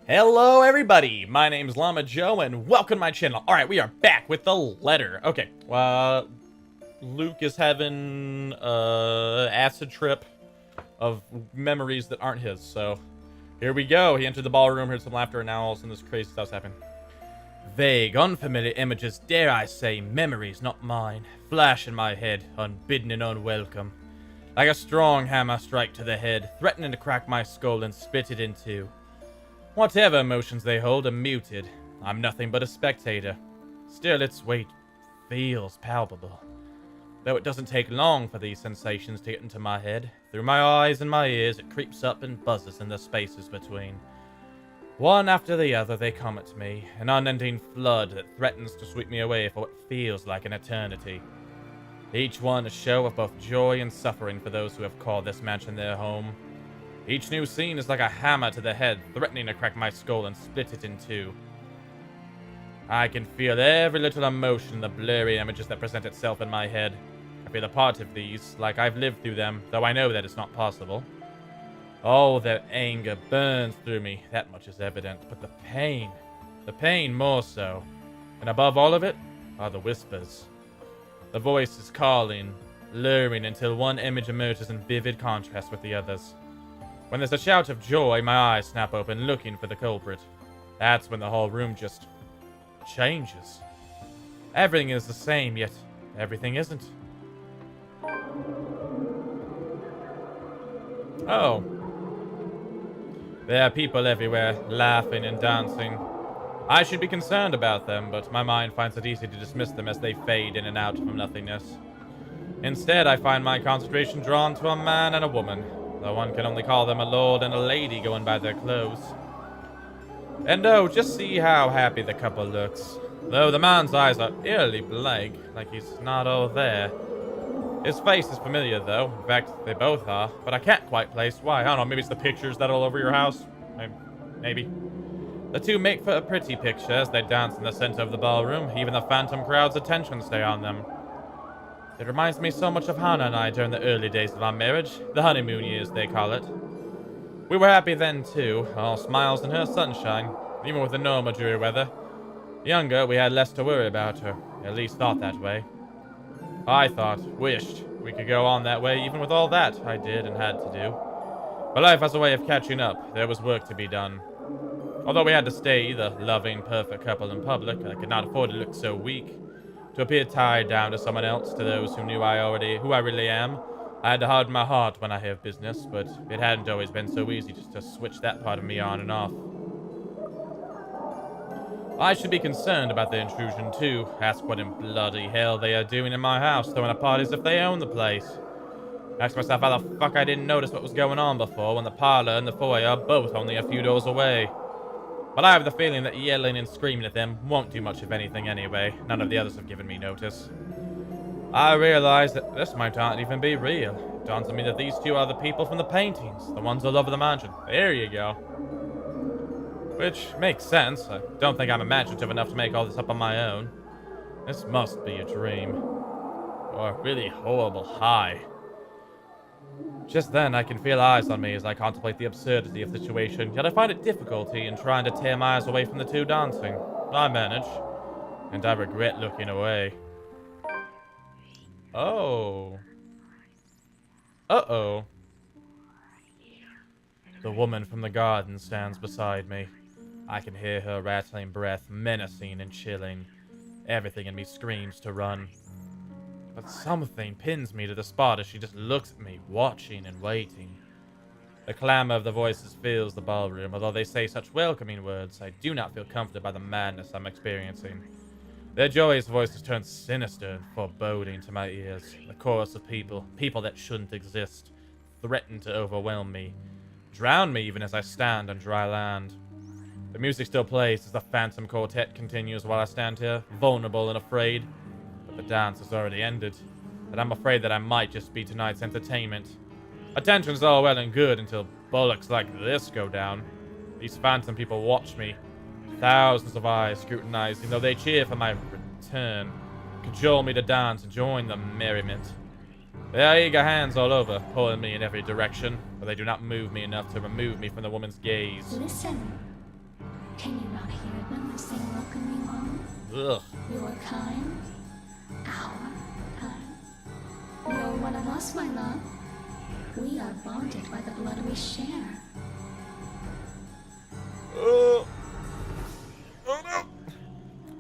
Hello everybody, my name's Llama Joe and welcome to my channel. Alright, we are back with the letter. Okay, Luke is having acid trip of memories that aren't his, so here we go. He entered the ballroom, heard some laughter, and now all of a sudden this crazy stuff's happening. Vague, unfamiliar images, dare I say, memories not mine, flash in my head, unbidden and unwelcome. Like a strong hammer strike to the head, threatening to crack my skull and split it in two. Whatever emotions they hold are muted. I'm nothing but a spectator. Still, its weight feels palpable. Though it doesn't take long for these sensations to get into my head. Through my eyes and my ears, it creeps up and buzzes in the spaces between. One after the other, they come at me, an unending flood that threatens to sweep me away for what feels like an eternity. Each one a show of both joy and suffering for those who have called this mansion their home. Each new scene is like a hammer to the head, threatening to crack my skull and split it in two. I can feel every little emotion in the blurry images that present itself in my head. I feel a part of these, like I've lived through them, though I know that it's not possible. Oh, their anger burns through me, that much is evident, but the pain more so. And above all of it, are the whispers. The voices calling, luring until one image emerges in vivid contrast with the others. When there's a shout of joy, my eyes snap open, looking for the culprit. That's when the whole room just changes. Everything is the same, yet everything isn't. Oh. There are people everywhere, laughing and dancing. I should be concerned about them, but my mind finds it easy to dismiss them as they fade in and out from nothingness. Instead, I find my concentration drawn to a man and a woman. Though one can only call them a lord and a lady going by their clothes. And oh, just see how happy the couple looks. Though the man's eyes are eerily blank, like he's not all there. His face is familiar though, in fact, they both are, but I can't quite place why. I don't know, maybe it's the pictures that are all over your house? Maybe. The two make for a pretty picture as they dance in the center of the ballroom. Even the phantom crowd's attention stay on them. It reminds me so much of Hannah and I during the early days of our marriage. The honeymoon years, they call it. We were happy then, too. All smiles and her sunshine, even with the normal dreary weather. Younger, we had less to worry about her. At least thought that way. I wished we could go on that way even with all that I did and had to do. But life has a way of catching up. There was work to be done. Although we had to stay the loving, perfect couple in public, I could not afford to look so weak. To appear tied down to someone else, to those who knew who I really am. I had to harden my heart when I have business, but it hadn't always been so easy just to switch that part of me on and off. I should be concerned about the intrusion too. Ask what in bloody hell they are doing in my house, throwing a party as if they own the place. Ask myself how the fuck I didn't notice what was going on before when the parlor and the foyer are both only a few doors away. But I have the feeling that yelling and screaming at them won't do much of anything anyway. None of the others have given me notice. I realize that this might not even be real. It dawns on me that these two are the people from the paintings, the ones all over the mansion. There you go. Which makes sense. I don't think I'm imaginative enough to make all this up on my own. This must be a dream. Or a really horrible high. Just then, I can feel eyes on me as I contemplate the absurdity of the situation, yet I find it difficulty in trying to tear my eyes away from the two dancing. I manage, and I regret looking away. Oh. Uh-oh. The woman from the garden stands beside me. I can hear her rattling breath, menacing and chilling. Everything in me screams to run. But something pins me to the spot as she just looks at me, watching and waiting. The clamor of the voices fills the ballroom. Although they say such welcoming words, I do not feel comforted by the madness I'm experiencing. Their joyous voices turn sinister and foreboding to my ears. The chorus of people that shouldn't exist, threaten to overwhelm me, drown me even as I stand on dry land. The music still plays as the phantom quartet continues while I stand here, vulnerable and afraid. The dance has already ended, and I'm afraid that I might just be tonight's entertainment. Attention's all well and good until bollocks like this go down. These phantom people watch me, thousands of eyes scrutinizing, though they cheer for my return, cajole me to dance and join the merriment. There are eager hands all over, pulling me in every direction, but they do not move me enough to remove me from the woman's gaze. Listen. Can you not hear them as they welcome you home? Ugh. Your kind, our kind. You're one of us, my love. We are bonded by the blood we share. Oh no!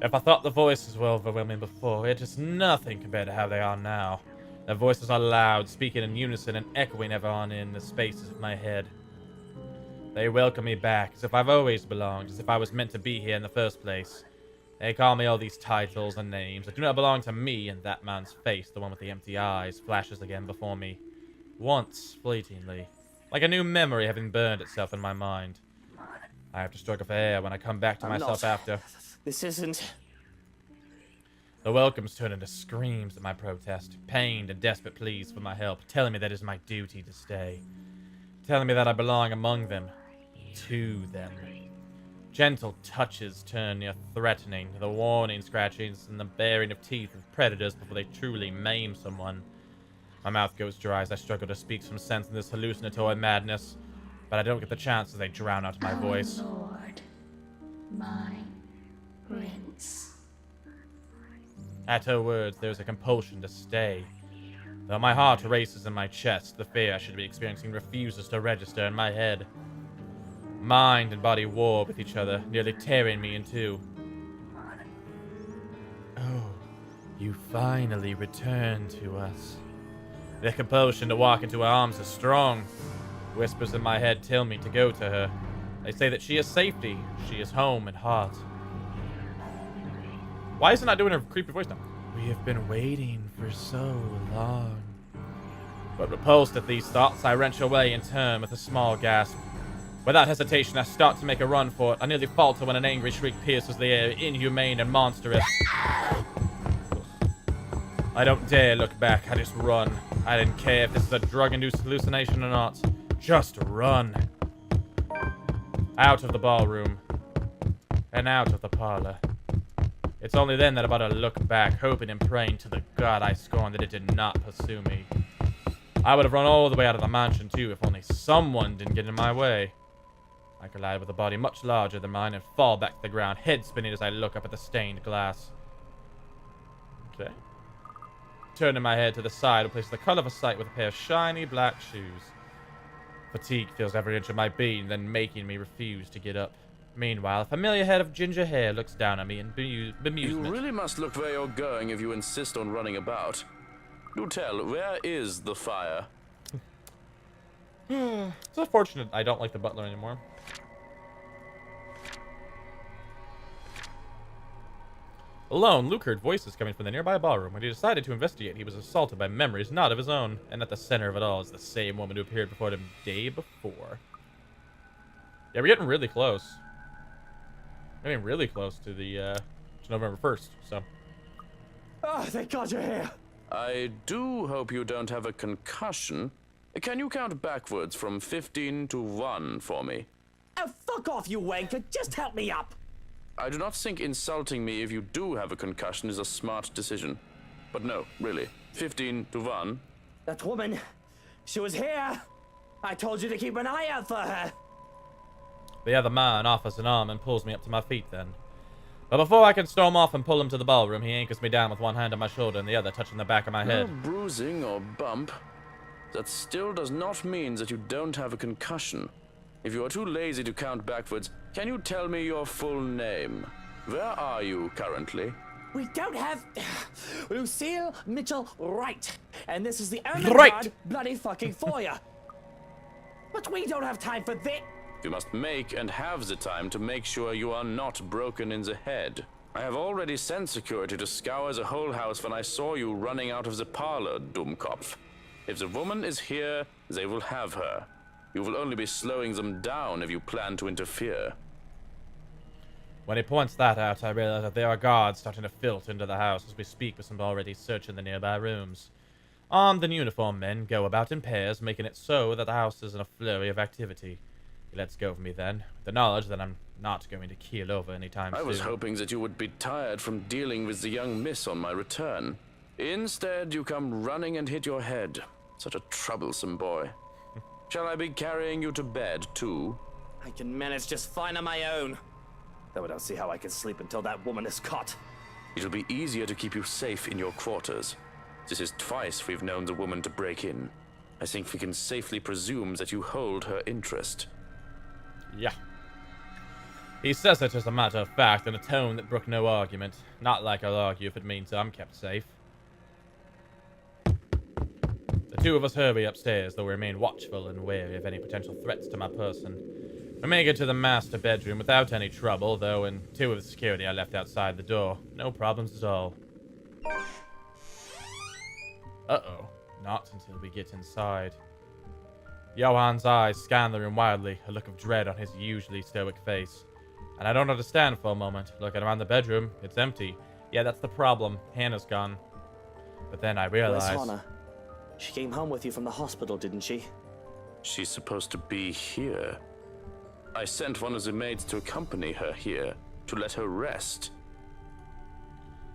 If I thought the voices were overwhelming before, it is nothing compared to how they are now. Their voices are loud, speaking in unison and echoing ever on in the spaces of my head. They welcome me back, as if I've always belonged, as if I was meant to be here in the first place. They call me all these titles and names that do not belong to me, and that man's face, the one with the empty eyes, flashes again before me. Once, fleetingly, like a new memory having burned itself in my mind. I have to struggle for air when I come back to myself after. This isn't... The welcomes turn into screams at my protest, pained and desperate pleas for my help, telling me that it is my duty to stay. Telling me that I belong among them. To them. Gentle touches turn near threatening, the warning scratchings and the baring of teeth of predators before they truly maim someone. My mouth goes dry as I struggle to speak some sense in this hallucinatory madness, but I don't get the chance as they drown out my voice. Our Lord, my Prince. At her words, there is a compulsion to stay. Though my heart races in my chest, the fear I should be experiencing refuses to register in my head. Mind and body war with each other, nearly tearing me in two. Oh, you finally returned to us. The compulsion to walk into her arms is strong. Whispers in my head tell me to go to her. They say that she is safety, she is home and heart. Why is it not doing her creepy voice now? We have been waiting for so long. But repulsed at these thoughts, I wrench away and turn with a small gasp. Without hesitation, I start to make a run for it. I nearly falter when an angry shriek pierces the air, inhumane and monstrous. I don't dare look back, I just run. I didn't care if this is a drug-induced hallucination or not. Just run. Out of the ballroom. And out of the parlor. It's only then that I'm about to look back, hoping and praying to the God I scorn that it did not pursue me. I would have run all the way out of the mansion too if only someone didn't get in my way. I collide with a body much larger than mine and fall back to the ground, head spinning as I look up at the stained glass. Okay. Turning my head to the side, I place the color of a sight with a pair of shiny black shoes. Fatigue fills every inch of my being, then making me refuse to get up. Meanwhile, a familiar head of ginger hair looks down at me in bemusement. You really must look where you're going if you insist on running about. Do tell, where is the fire? It's unfortunate I don't like the butler anymore. Alone, Luke heard voices coming from the nearby ballroom. When he decided to investigate, he was assaulted by memories not of his own. And at the center of it all is the same woman who appeared before him day before. Yeah, we're getting really close. I mean, really close to the, to November 1st, so. Oh, thank God you're here. I do hope you don't have a concussion. Can you count backwards from 15 to 1 for me? Oh, fuck off, you wanker. Just help me up. I do not think insulting me if you do have a concussion is a smart decision. But no, really. 15 to 1. That woman, she was here. I told you to keep an eye out for her. The other man offers an arm and pulls me up to my feet then. But before I can storm off and pull him to the ballroom, he anchors me down with one hand on my shoulder and the other touching the back of my head. No bruising or bump. That still does not mean that you don't have a concussion. If you are too lazy to count backwards, can you tell me your full name? Where are you currently? We don't have Lucille Mitchell Wright, and this is the only Right. card bloody fucking for you. But we don't have time for this. You must make and have the time to make sure you are not broken in the head. I have already sent security to scour the whole house when I saw you running out of the parlor, Dummkopf. If the woman is here, they will have her. You will only be slowing them down if you plan to interfere. When he points that out, I realize that there are guards starting to filter into the house as we speak, with some already searching the nearby rooms. Armed and uniformed men go about in pairs, making it so that the house is in a flurry of activity. He lets go of me then, with the knowledge that I'm not going to keel over anytime soon. I was hoping that you would be tired from dealing with the young miss on my return. Instead, you come running and hit your head. Such a troublesome boy. Shall I be carrying you to bed, too? I can manage just fine on my own. Though I don't see how I can sleep until that woman is caught. It'll be easier to keep you safe in your quarters. This is twice we've known the woman to break in. I think we can safely presume that you hold her interest. Yeah. He says it as a matter of fact in a tone that brook no argument. Not like I'll argue if it means I'm kept safe. The two of us hurry upstairs, though we remain watchful and wary of any potential threats to my person. We make it to the master bedroom without any trouble, though, and two of the security I left outside the door. No problems at all. Uh-oh. Not until we get inside. Johann's eyes scan the room wildly, a look of dread on his usually stoic face. And I don't understand for a moment. Looking around the bedroom, it's empty. Yeah, that's the problem. Hannah's gone. But then I realize... Where's Hannah? She came home with you from the hospital, didn't she? She's supposed to be here. I sent one of the maids to accompany her here, to let her rest.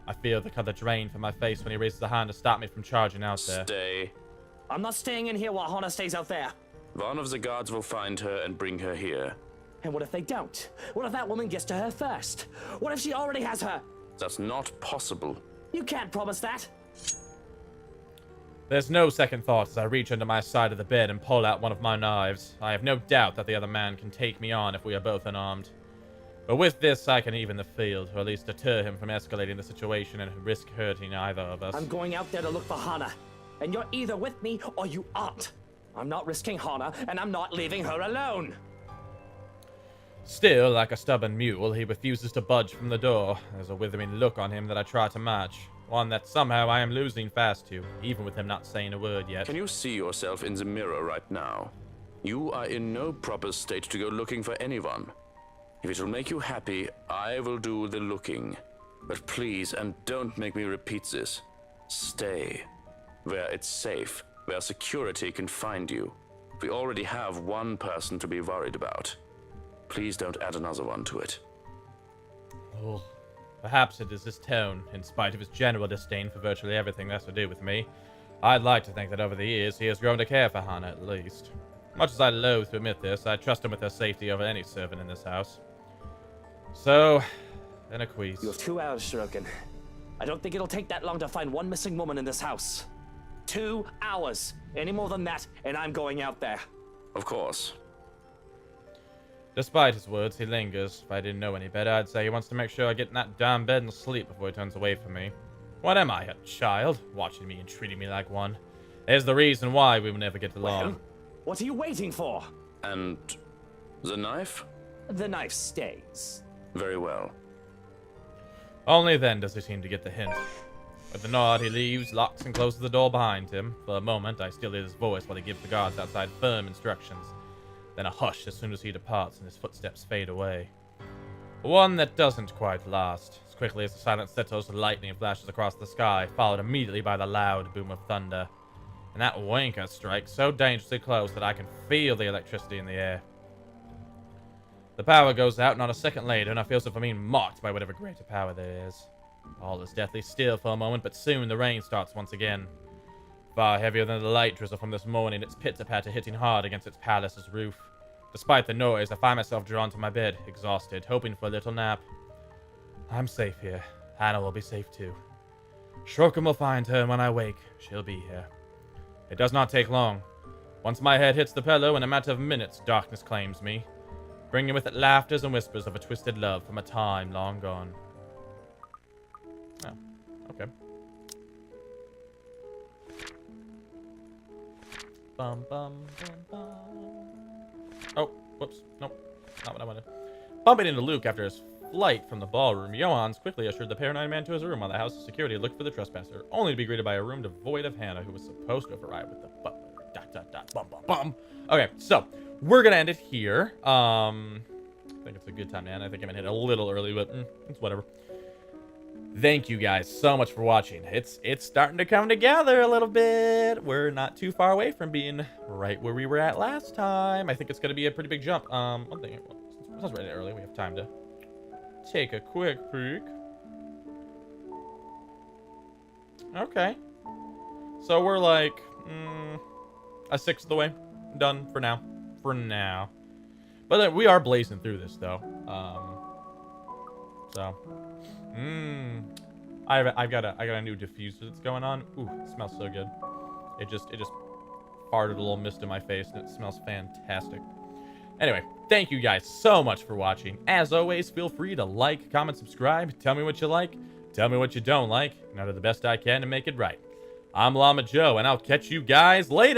I feel the color drain from my face when he raises a hand to stop me from charging out there. Stay. I'm not staying in here while Hannah stays out there. One of the guards will find her and bring her here. And what if they don't? What if that woman gets to her first? What if she already has her? That's not possible. You can't promise that. There's no second thought as I reach under my side of the bed and pull out one of my knives. I have no doubt that the other man can take me on if we are both unarmed. But with this, I can even the field, or at least deter him from escalating the situation and risk hurting either of us. I'm going out there to look for Hannah. And you're either with me or you aren't. I'm not risking Hannah, and I'm not leaving her alone. Still, like a stubborn mule, he refuses to budge from the door. There's a withering look on him that I try to match. One that somehow I am losing fast to, even with him not saying a word yet. Can you see yourself in the mirror right now? You are in no proper state to go looking for anyone. If it will make you happy, I will do the looking. But please, and don't make me repeat this, stay. Where it's safe, where security can find you. We already have one person to be worried about. Please don't add another one to it. Oh, perhaps it is his tone, in spite of his general disdain for virtually everything that has to do with me. I'd like to think that over the years he has grown to care for Hannah at least. Much as I loathe to admit this, I trust him with her safety over any servant in this house. So, then a quiz. You have 2 hours, Shirokin. I don't think it'll take that long to find one missing woman in this house. 2 hours. Any more than that, and I'm going out there. Of course. Despite his words, he lingers. If I didn't know any better, I'd say he wants to make sure I get in that damn bed and sleep before he turns away from me. What am I, a child? Watching me and treating me like one. There's the reason why we will never get along. Well, what are you waiting for? And the knife? The knife stays. Very well. Only then does he seem to get the hint. With a nod, he leaves, locks and closes the door behind him. For a moment, I still hear his voice while he gives the guards outside firm instructions. Then a hush as soon as he departs and his footsteps fade away. One that doesn't quite last. As quickly as the silence settles, lightning flashes across the sky, followed immediately by the loud boom of thunder. And that wanker strikes so dangerously close that I can feel the electricity in the air. The power goes out not a second later, and I feel as if I'm being mocked by whatever greater power there is. All is deathly still for a moment, but soon the rain starts once again. Far heavier than the light drizzle from this morning, its pitter-patter hitting hard against its palace's roof. Despite the noise, I find myself drawn to my bed, exhausted, hoping for a little nap. I'm safe here. Hannah will be safe too. Shrokum will find her, and when I wake, she'll be here. It does not take long. Once my head hits the pillow, in a matter of minutes, darkness claims me, bringing with it laughters and whispers of a twisted love from a time long gone. Oh, okay. Bum, bum, bum, bum. Oh, whoops. Nope. Not what I wanted. Bumping into Luke after his flight from the ballroom, Johans quickly ushered the paranoid man to his room while the house's security looked for the trespasser, only to be greeted by a room devoid of Hannah, who was supposed to have arrived with the butler. Dot, dot, dot, bum, bum, bum. Okay, so we're gonna end it here. I think it's a good time to end. I think I'm gonna hit a little early, but it's whatever. Thank you guys so much for watching. It's starting to come together a little bit. We're not too far away from being right where we were at last time. I think it's gonna be a pretty big jump. One thing, well, since it's really early, we have time to take a quick peek. Okay, so we're like a sixth of the way done for now. But we are blazing through this though. So, I've got a new diffuser that's going on. Ooh, it smells so good. It just farted a little mist in my face, and it smells fantastic. Anyway, thank you guys so much for watching. As always, feel free to like, comment, subscribe. Tell me what you like. Tell me what you don't like. And I'll do the best I can to make it right. I'm Llama Joe, and I'll catch you guys later.